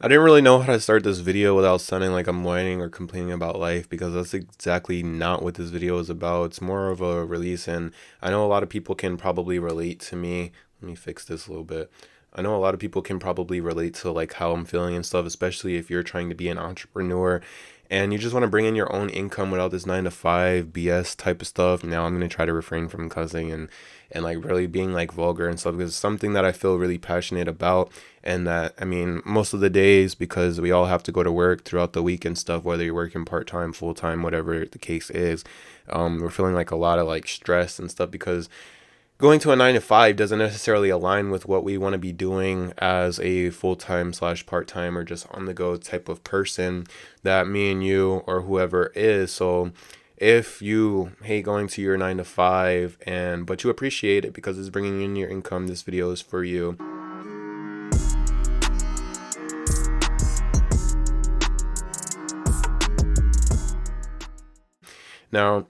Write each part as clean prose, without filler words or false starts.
I didn't really know how to start this video without sounding like I'm whining or complaining about life because that's exactly not what this video is about. It's more of a release, and I know a lot of people can probably relate to me. Let me fix this a little bit. I know a lot of people can probably relate to like how I'm feeling and stuff, especially if you're trying to be an entrepreneur and you just want to bring in your own income without this 9 to 5 BS type of stuff. Now I'm gonna try to refrain from cussing and like really being like vulgar and stuff because it's something that I feel really passionate about. And that, I mean, most of the days, because we all have to go to work throughout the week and stuff, whether you're working part-time, full-time, whatever the case is, we're feeling like a lot of like stress and stuff because going to a 9 to 5 doesn't necessarily align with what we want to be doing as a full-time slash part-time or just on the go type of person that me and you or whoever is. So if you hate going to your 9 to 5 and but you appreciate it because it's bringing in your income, this video is for you. Now,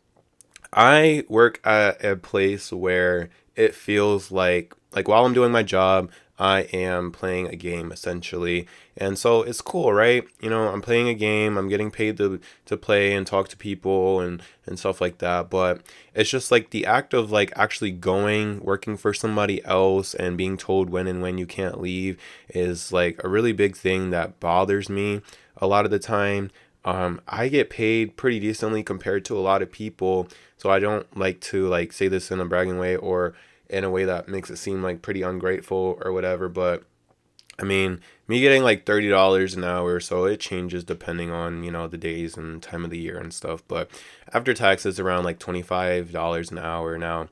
I work at a place where it feels like while I'm doing my job, I am playing a game essentially. And so it's cool, right? You know, I'm playing a game, I'm getting paid to play and talk to people and stuff like that. But it's just like the act of like actually going, working for somebody else and being told when you can't leave is like a really big thing that bothers me a lot of the time. I get paid pretty decently compared to a lot of people, so I don't like to like say this in a bragging way or in a way that makes it seem like pretty ungrateful or whatever. But I mean, me getting like $30 an hour, so it changes depending on, the days and time of the year and stuff. But after taxes, around like $25 an hour. Now,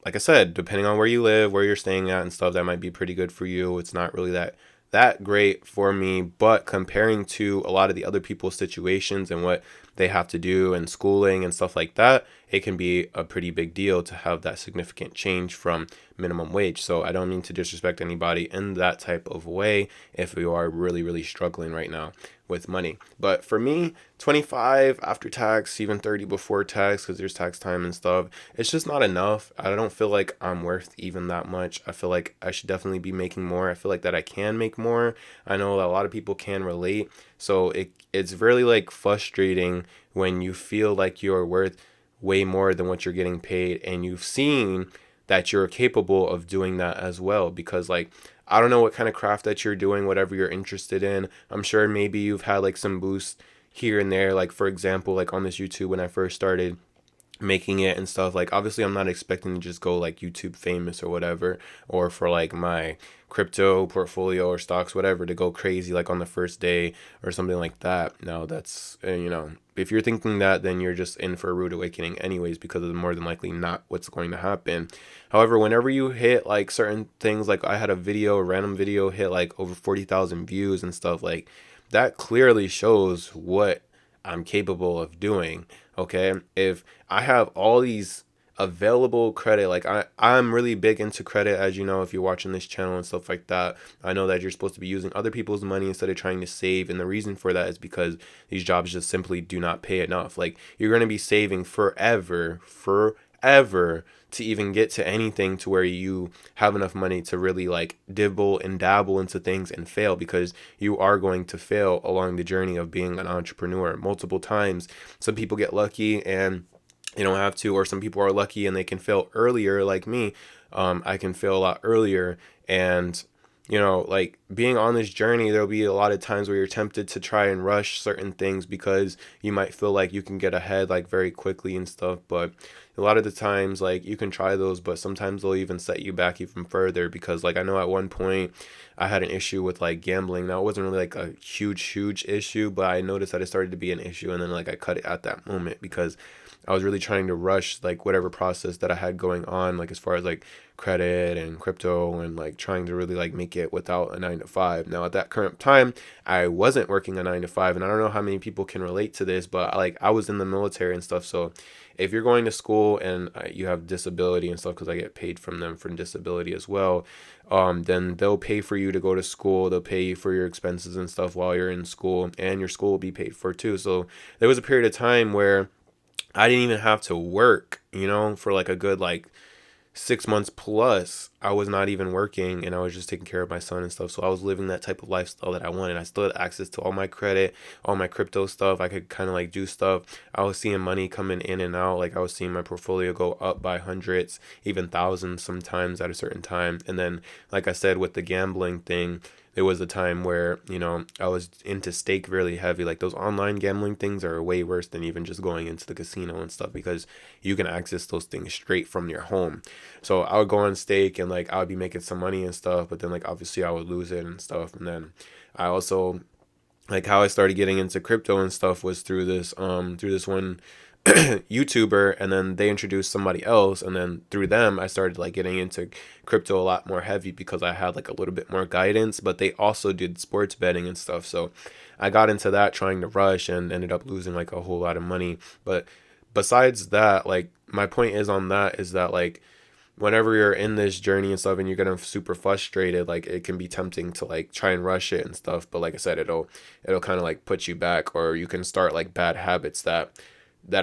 like I said, depending on where you live, where you're staying at and stuff, that might be pretty good for you. It's not really that great for me, but comparing to a lot of the other people's situations and what they have to do and schooling and stuff like that, it can be a pretty big deal to have that significant change from minimum wage. So I don't mean to disrespect anybody in that type of way if you are really, really struggling right now with money. But for me, 25 after tax, even 30 before tax, because there's tax time and stuff, it's just not enough. I don't feel like I'm worth even that much. I feel like I should definitely be making more. I feel like that I can make more. I know that a lot of people can relate. So it's really like frustrating when you feel like you're worth way more than what you're getting paid and you've seen that you're capable of doing that as well. Because like, I don't know what kind of craft that you're doing, whatever you're interested in. I'm sure maybe you've had like some boost here and there. Like for example, like on this YouTube when I first started making it and stuff, like obviously I'm not expecting to just go like YouTube famous or whatever, or for like my crypto portfolio or stocks, whatever, to go crazy like on the first day or something like that. No, that's if you're thinking that, then you're just in for a rude awakening anyways, because it's more than likely not what's going to happen. However, whenever you hit like certain things, like I had a random video hit like over 40,000 views and stuff, like that clearly shows what I'm capable of doing. Okay. If I have all these available credit, like I'm really big into credit, as you know, if you're watching this channel and stuff like that. I know that you're supposed to be using other people's money instead of trying to save. And the reason for that is because these jobs just simply do not pay enough. Like you're going to be saving forever to even get to anything to where you have enough money to really like dibble and dabble into things and fail, because you are going to fail along the journey of being an entrepreneur multiple times. Some people get lucky and you don't have to, or some people are lucky and they can fail earlier like me. I can fail a lot earlier, and like being on this journey, there'll be a lot of times where you're tempted to try and rush certain things because you might feel like you can get ahead like very quickly and stuff. But a lot of the times, like you can try those, but sometimes they'll even set you back even further, because like I know at one point I had an issue with like gambling. Now it wasn't really like a huge issue, but I noticed that it started to be an issue, and then like I cut it at that moment because I was really trying to rush like whatever process that I had going on, like as far as like credit and crypto, and like trying to really like make it without a 9 to 5. Now at that current time, I wasn't working a 9 to 5, and I don't know how many people can relate to this, but like I was in the military and stuff. So if you're going to school and you have disability and stuff, because I get paid from them for disability as well, then they'll pay for you to go to school. They'll pay you for your expenses and stuff while you're in school, and your school will be paid for too. So there was a period of time where I didn't even have to work, for like a good like 6 months plus, I was not even working and I was just taking care of my son and stuff. So I was living that type of lifestyle that I wanted. I still had access to all my credit, all my crypto stuff. I could kind of like do stuff. I was seeing money coming in and out. Like I was seeing my portfolio go up by hundreds, even thousands sometimes at a certain time. And then, like I said, with the gambling thing, there was a time where, I was into stake really heavy. Like those online gambling things are way worse than even just going into the casino and stuff because you can access those things straight from your home. So I would go on stake and like I would be making some money and stuff, but then like obviously I would lose it and stuff. And then I also like how I started getting into crypto and stuff was through this one YouTuber, and then they introduced somebody else, and then through them I started like getting into crypto a lot more heavy because I had like a little bit more guidance, but they also did sports betting and stuff. So I got into that trying to rush and ended up losing like a whole lot of money. But besides that, like my point is on that is that like whenever you're in this journey and stuff and you're getting super frustrated, like it can be tempting to like try and rush it and stuff, but like I said, it'll kind of like put you back, or you can start like bad habits that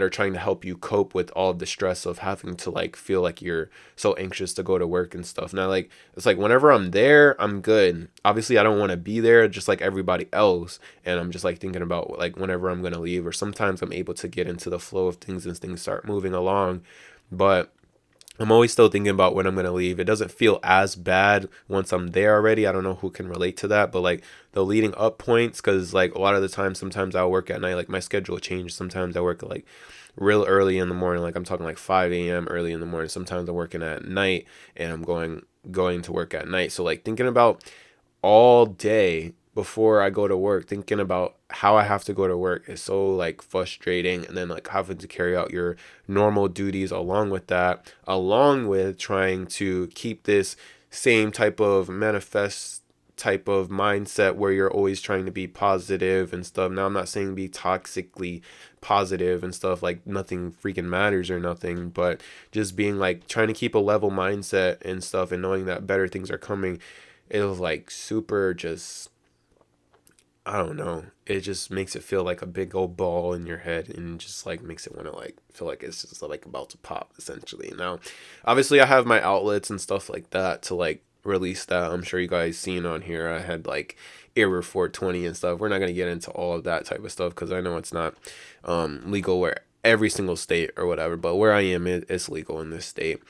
are trying to help you cope with all of the stress of having to like feel like you're so anxious to go to work and stuff. Now like it's like whenever I'm there, I'm good. Obviously I don't want to be there just like everybody else, and I'm just like thinking about like whenever I'm going to leave, or sometimes I'm able to get into the flow of things and things start moving along. But I'm always still thinking about when I'm gonna leave. It doesn't feel as bad once I'm there already. I don't know who can relate to that, but like the leading up points, because like a lot of the time, sometimes I'll work at night. Like my schedule changes. Sometimes I work like real early in the morning. Like I'm talking like 5 a.m. early in the morning. Sometimes I'm working at night and I'm going to work at night. So like thinking about all day before I go to work, thinking about how I have to go to work is so like frustrating. And then like having to carry out your normal duties along with that, along with trying to keep this same type of manifest type of mindset where you're always trying to be positive and stuff. Now, I'm not saying be toxically positive and stuff, like nothing freaking matters or nothing, but just being like trying to keep a level mindset and stuff and knowing that better things are coming. It was like super just, I don't know. It just makes it feel like a big old ball in your head and just like makes it want to like feel like it's just like about to pop essentially. Now, obviously I have my outlets and stuff like that to like release that. I'm sure you guys seen on here. I had like Error 420 and stuff. We're not going to get into all of that type of stuff because I know it's not legal where every single state or whatever, but where I am, it's legal in this state.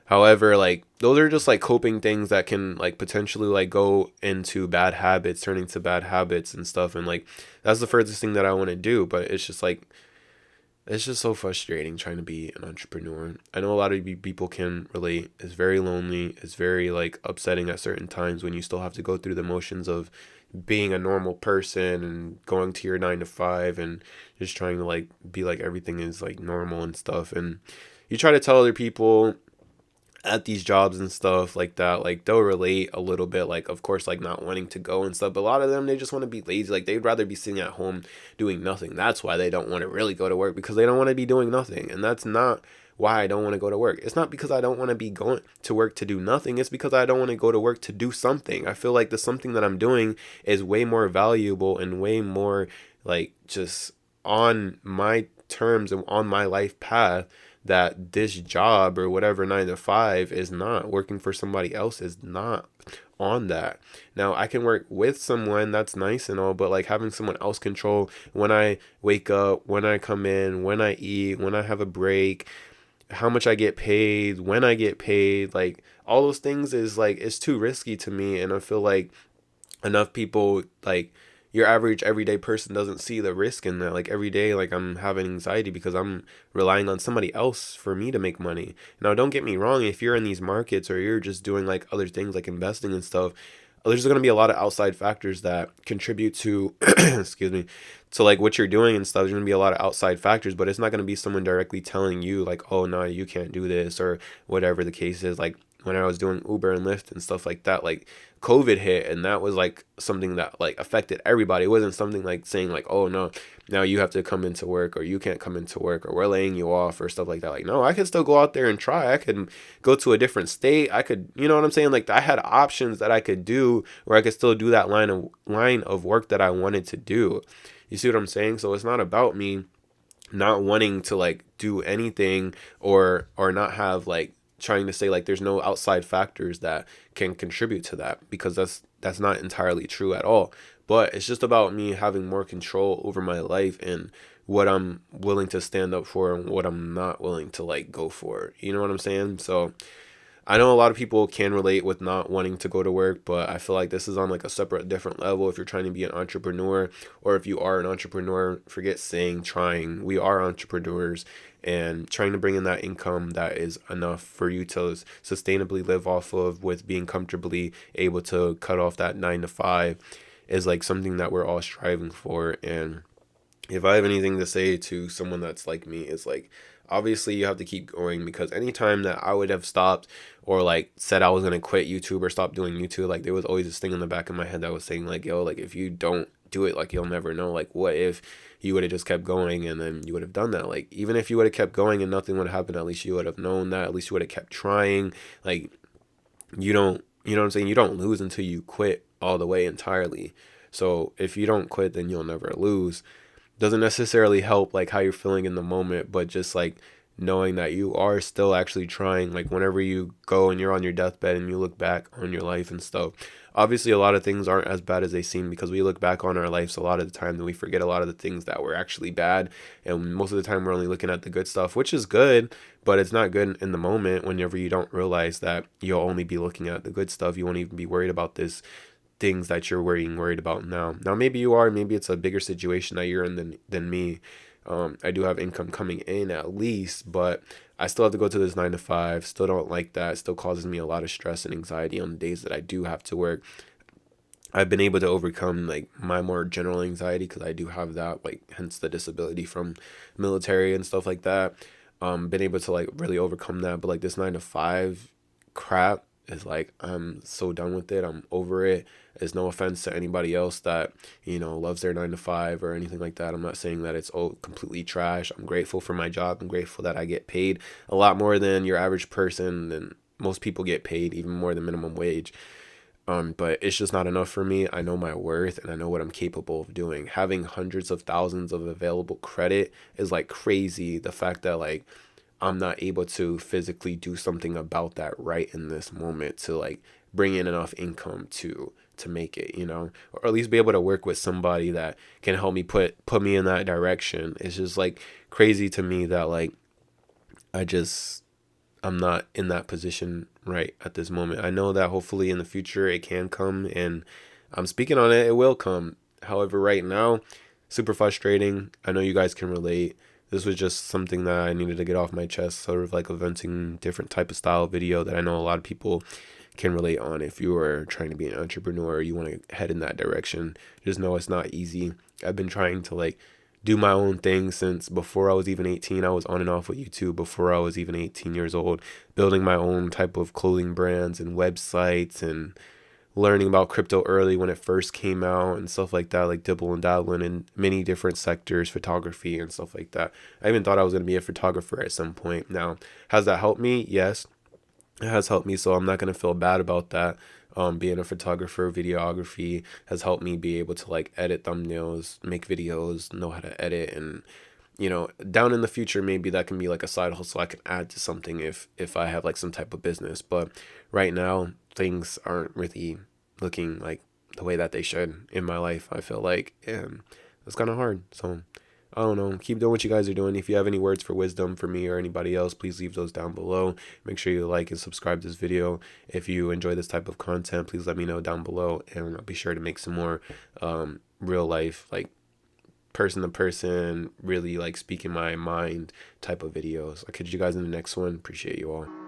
However, like those are just like coping things that can like potentially like go into bad habits, turn into bad habits and stuff. And like that's the furthest thing that I want to do. But it's just like it's just so frustrating trying to be an entrepreneur. I know a lot of people can relate. It's very lonely. It's very like upsetting at certain times when you still have to go through the motions of being a normal person and going to your 9 to 5 and just trying to like be like everything is like normal and stuff. And you try to tell other people at these jobs and stuff like that, like they'll relate a little bit, like of course like not wanting to go and stuff, but a lot of them, they just want to be lazy. Like they'd rather be sitting at home doing nothing. That's why they don't want to really go to work, because they don't want to be doing nothing. And that's not why I don't want to go to work. It's not because I don't want to be going to work to do nothing. It's because I don't want to go to work to do something. I feel like the something that I'm doing is way more valuable and way more like just on my terms and on my life path, that this job or whatever 9 to 5 is not. Working for somebody else is not on that. Now I can work with someone, that's nice and all, but like having someone else control when I wake up, when I come in, when I eat, when I have a break, how much I get paid, when I get paid, like all those things is like it's too risky to me. And I feel like enough people, like your average everyday person, doesn't see the risk in that. Like every day, like I'm having anxiety because I'm relying on somebody else for me to make money. Now don't get me wrong, if you're in these markets or you're just doing like other things like investing and stuff, there's going to be a lot of outside factors that contribute to excuse me, to like what you're doing and stuff. There's going to be a lot of outside factors, but it's not going to be someone directly telling you like, oh no, you can't do this or whatever the case is. Like when I was doing Uber and Lyft and stuff like that, like COVID hit, and that was like something that like affected everybody. It wasn't something like saying like, oh no, now you have to come into work or you can't come into work or we're laying you off or stuff like that. Like no, I could still go out there and try. I could go to a different state. I could, you know what I'm saying? Like I had options that I could do where I could still do that line of work that I wanted to do. You see what I'm saying? So it's not about me not wanting to like do anything or not have like trying to say like there's no outside factors that can contribute to that, because that's not entirely true at all. But it's just about me having more control over my life and what I'm willing to stand up for and what I'm not willing to like go for. You know what I'm saying? So I know a lot of people can relate with not wanting to go to work, but I feel like this is on like a separate, different level. If you're trying to be an entrepreneur, or if you are an entrepreneur, forget saying trying. We are entrepreneurs, and trying to bring in that income that is enough for you to sustainably live off of, with being comfortably able to cut off that 9 to 5, is like something that we're all striving for. And if I have anything to say to someone that's like me, it's like, obviously you have to keep going, because anytime that I would have stopped or like said I was gonna quit YouTube or stop doing YouTube, like there was always this thing in the back of my head that was saying like, yo, like if you don't do it, like you'll never know. Like what if you would have just kept going and then you would have done that? Like even if you would have kept going and nothing would have happened, at least you would have known that. At least you would have kept trying. Like you don't, you know what I'm saying? You don't lose until you quit all the way entirely. So if you don't quit, then you'll never lose. Doesn't necessarily help like how you're feeling in the moment, but just like knowing that you are still actually trying. Like whenever you go and you're on your deathbed and you look back on your life and stuff, obviously a lot of things aren't as bad as they seem, because we look back on our lives a lot of the time and we forget a lot of the things that were actually bad, and most of the time we're only looking at the good stuff, which is good, but it's not good in the moment. Whenever you don't realize that you'll only be looking at the good stuff, you won't even be worried about this things that you're worried about now. Now maybe you are, maybe it's a bigger situation that you're in than me. I do have income coming in at least, but I still have to go to this 9 to 5. Still don't like that. It still causes me a lot of stress and anxiety on the days that I do have to work. I've been able to overcome like my more general anxiety, because I do have that, like hence the disability from military and stuff like that. Been able to like really overcome that, but like this 9 to 5 crap is like, I'm so done with it. I'm over it. It's no offense to anybody else that, loves their 9 to 5 or anything like that. I'm not saying that it's completely trash. I'm grateful for my job. I'm grateful that I get paid a lot more than your average person, and most people get paid even more than minimum wage. But it's just not enough for me. I know my worth and I know what I'm capable of doing. Having hundreds of thousands of available credit is like crazy. The fact that like I'm not able to physically do something about that right in this moment to like bring in enough income to make it, or at least be able to work with somebody that can help me put me in that direction. It's just like crazy to me that like I just I'm not in that position right at this moment. I know that hopefully in the future it can come, and I'm speaking on it, it will come. However, right now, super frustrating. I know you guys can relate. This was just something that I needed to get off my chest, sort of like a venting different type of style video that I know a lot of people can relate on. If you are trying to be an entrepreneur or you want to head in that direction, just know it's not easy. I've been trying to like do my own thing since before I was even 18. I was on and off with YouTube before I was even 18 years old, building my own type of clothing brands and websites, and learning about crypto early when it first came out and stuff like that, like dibble and dabbling in many different sectors, photography and stuff like that. I even thought I was going to be a photographer at some point. Now, has that helped me? Yes, it has helped me, so I'm not going to feel bad about that. Being a photographer, videography has helped me be able to like edit thumbnails, make videos, know how to edit, and down in the future maybe that can be like a side hustle I can add to something if I have like some type of business. But right now things aren't really looking like the way that they should in my life, I feel like, and it's kind of hard. So I don't know. Keep doing what you guys are doing. If you have any words for wisdom for me or anybody else, please leave those down below. Make sure you like and subscribe to this video. If you enjoy this type of content, please let me know down below, and I'll be sure to make some more real life, like person to person, really like speaking my mind type of videos. I'll catch you guys in the next one. Appreciate you all.